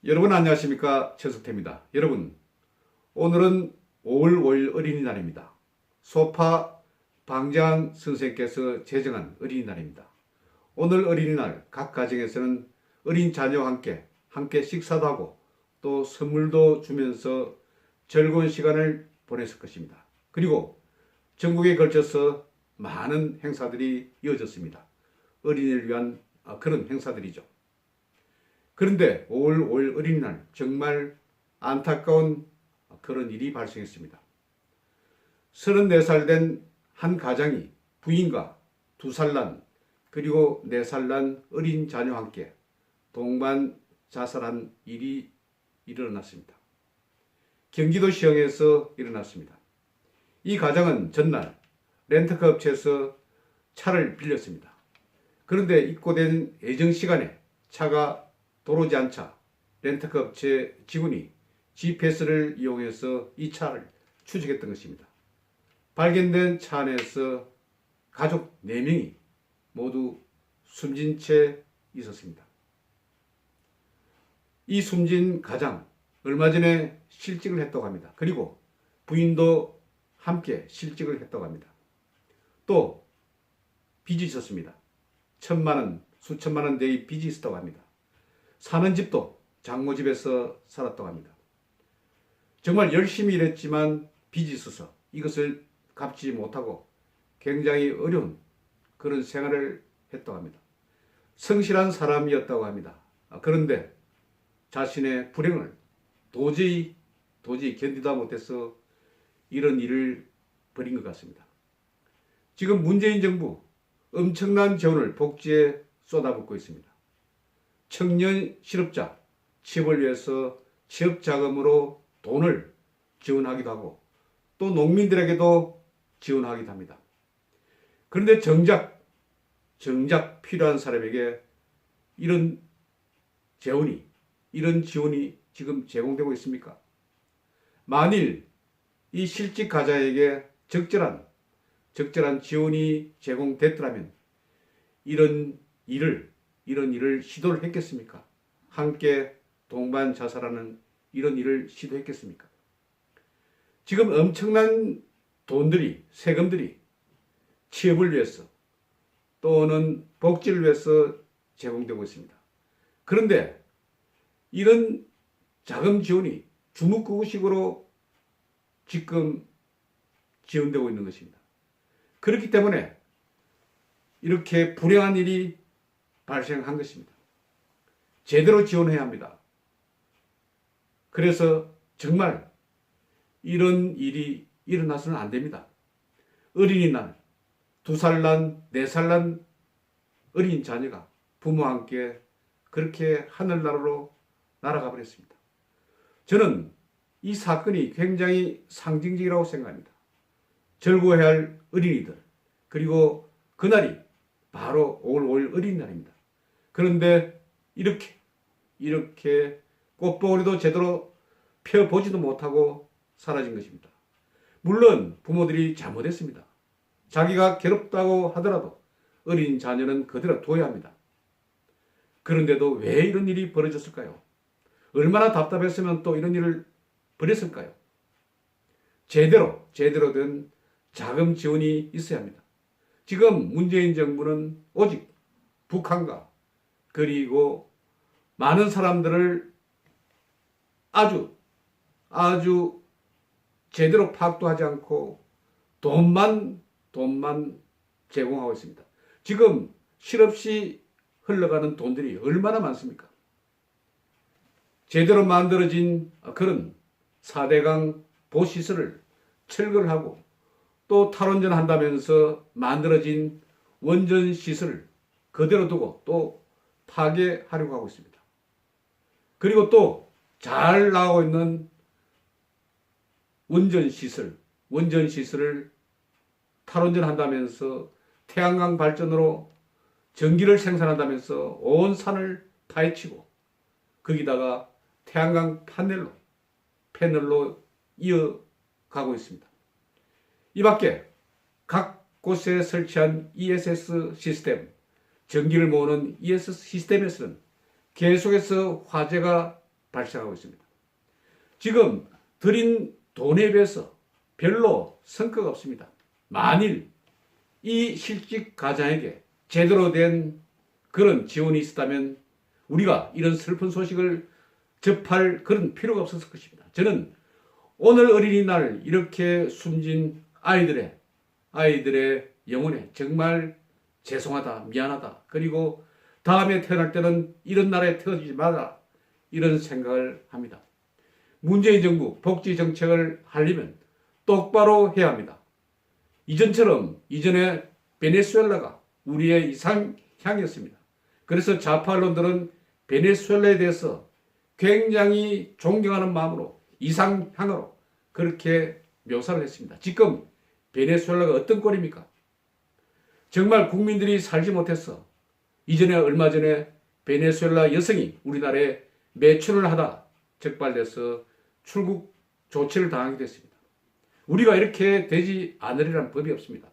여러분 안녕하십니까? 최석태입니다. 여러분, 오늘은 5월 5일 어린이날입니다. 소파 방재환 선생께서 제정한 어린이날입니다. 오늘 어린이날 각 가정에서는 어린 자녀와 함께 식사도 하고 또 선물도 주면서 즐거운 시간을 보냈을 것입니다. 그리고 전국에 걸쳐서 많은 행사들이 이어졌습니다. 어린이를 위한 그런 행사들이죠. 그런데 5월 5일 어린이날 정말 안타까운 그런 일이 발생했습니다. 34살 된 한 가장이 부인과 2살 난 그리고 4살 난 어린 자녀와 함께 동반 자살한 일이 일어났습니다. 경기도 시흥에서 일어났습니다. 이 가장은 전날 렌터카 업체에서 차를 빌렸습니다. 그런데 입고된 예정 시간에 차가 도로지 않자 렌터카 업체 직원이 GPS를 이용해서 이 차를 추적했던 것입니다. 발견된 차 안에서 가족 4명이 모두 숨진 채 있었습니다. 이 숨진 가장 얼마 전에 실직을 했다고 합니다. 그리고 부인도 함께 실직을 했다고 합니다. 또 빚이 있었습니다. 1,000만 원, 수천만 원 대의 빚이 있었다고 합니다. 사는 집도 장모집에서 살았다고 합니다. 정말 열심히 일했지만 빚이 있어서 이것을 갚지 못하고 굉장히 어려운 그런 생활을 했다고 합니다. 성실한 사람이었다고 합니다. 그런데 자신의 불행을 도저히 견디다 못해서 이런 일을 벌인 것 같습니다. 지금 문재인 정부 엄청난 재원을 복지에 쏟아붓고 있습니다. 청년 실업자 취업을 위해서 취업 자금으로 돈을 지원하기도 하고 또 농민들에게도 지원하기도 합니다. 그런데 정작 필요한 사람에게 이런 재원이 이런 지원이 지금 제공되고 있습니까? 만일 이 실직 가장에게 적절한 지원이 제공됐더라면 이런 일을 시도를 했겠습니까? 함께 동반 자살하는 이런 일을 시도했겠습니까? 지금 엄청난 돈들이, 세금들이 취업을 위해서 또는 복지를 위해서 제공되고 있습니다. 그런데 이런 자금 지원이 주먹구구식으로 지금 지원되고 있는 것입니다. 그렇기 때문에 이렇게 불행한 일이 발생한 것입니다. 제대로 지원해야 합니다. 그래서 정말 이런 일이 일어나서는 안 됩니다. 어린이날 2살 난, 4살 난 어린 자녀가 부모와 함께 그렇게 하늘나라로 날아가 버렸습니다. 저는 이 사건이 굉장히 상징적이라고 생각합니다. 즐거워해야 할 어린이들, 그리고 그날이 바로 5월 5일 어린이날입니다. 그런데 이렇게 꽃봉오리도 제대로 펴보지도 못하고 사라진 것입니다. 물론 부모들이 잘못했습니다. 자기가 괴롭다고 하더라도 어린 자녀는 그대로 둬야 합니다. 그런데도 왜 이런 일이 벌어졌을까요? 얼마나 답답했으면 또 이런 일을 벌였을까요? 제대로 된 자금 지원이 있어야 합니다. 지금 문재인 정부는 오직 북한과 그리고 많은 사람들을 아주 제대로 파악도 하지 않고 돈만 제공하고 있습니다. 지금 실없이 흘러가는 돈들이 얼마나 많습니까? 제대로 만들어진 그런 4대강 보시설을 철거를 하고 또 탈원전 한다면서 만들어진 원전 시설을 그대로 두고 또 파괴하려고 하고 있습니다. 그리고 또 잘 나오고 있는 원전 시설을 탈원전 한다면서 태양광 발전으로 전기를 생산한다면서 온 산을 파헤치고 거기다가 태양광 패널로 이어가고 있습니다. 이 밖에 각 곳에 설치한 ESS 시스템, 전기를 모으는 ESS 시스템에서는 계속해서 화재가 발생하고 있습니다. 지금 들인 돈에 비해서 별로 성과가 없습니다. 만일 이 실직 가장에게 제대로 된 그런 지원이 있었다면 우리가 이런 슬픈 소식을 접할 그런 필요가 없었을 것입니다. 저는 오늘 어린이날 이렇게 숨진 아이들의 영혼에 정말 죄송하다, 미안하다. 그리고 다음에 태어날 때는 이런 나라에 태어나지 마라. 이런 생각을 합니다. 문재인 정부 복지 정책을 하려면 똑바로 해야 합니다. 이전에 베네수엘라가 우리의 이상향이었습니다. 그래서 좌파 언론들은 베네수엘라에 대해서 굉장히 존경하는 마음으로 이상향으로 그렇게 묘사를 했습니다. 지금 베네수엘라가 어떤 꼴입니까? 정말 국민들이 살지 못해서 얼마 전에 베네수엘라 여성이 우리나라에 매춘을 하다 적발돼서 출국 조치를 당하게 됐습니다. 우리가 이렇게 되지 않으리란 법이 없습니다.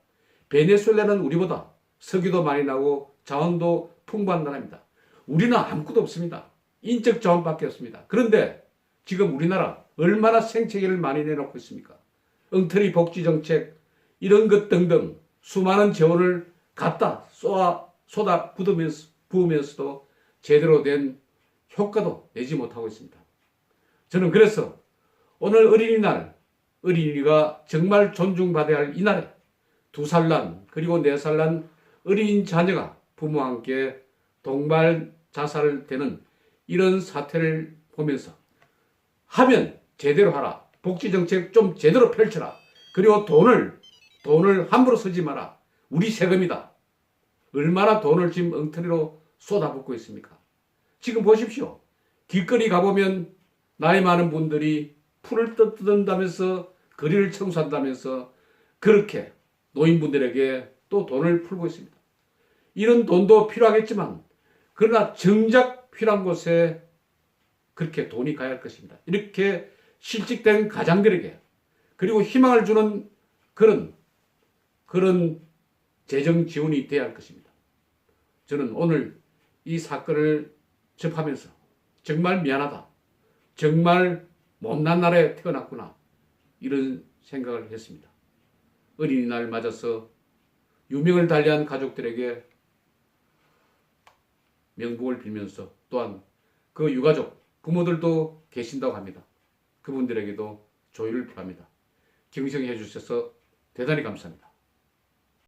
베네수엘라는 우리보다 석유도 많이 나고 자원도 풍부한 나라입니다. 우리는 아무것도 없습니다. 인적 자원밖에 없습니다. 그런데 지금 우리나라 얼마나 생채기를 많이 내놓고 있습니까? 엉터리 복지 정책 이런 것 등등 수많은 재원을 갖다 쏟아 부으면서도 제대로 된 효과도 내지 못하고 있습니다. 저는 그래서 오늘 어린이가 정말 존중받아야 할 이날에 2살 난 그리고 4살 난 어린 자녀가 부모와 함께 동반 자살을 되는 이런 사태를 보면서 하면 제대로 하라. 복지정책 좀 제대로 펼쳐라. 그리고 돈을 함부로 쓰지 마라. 우리 세금이다. 얼마나 돈을 지금 엉터리로 쏟아붓고 있습니까? 지금 보십시오. 길거리 가보면 나이 많은 분들이 풀을 뜯는다면서 거리를 청소한다면서 그렇게 노인분들에게 또 돈을 풀고 있습니다. 이런 돈도 필요하겠지만 그러나 정작 필요한 곳에 그렇게 돈이 가야 할 것입니다. 이렇게 실직된 가장들에게 그리고 희망을 주는 그런 재정 지원이 돼야 할 것입니다. 저는 오늘 이 사건을 접하면서 정말 미안하다. 정말 못난 나라에 태어났구나. 이런 생각을 했습니다. 어린이날 맞아서 유명을 달리한 가족들에게 명복을 빌면서 또한 그 유가족, 부모들도 계신다고 합니다. 그분들에게도 조의를 표합니다. 경청해 주셔서 대단히 감사합니다.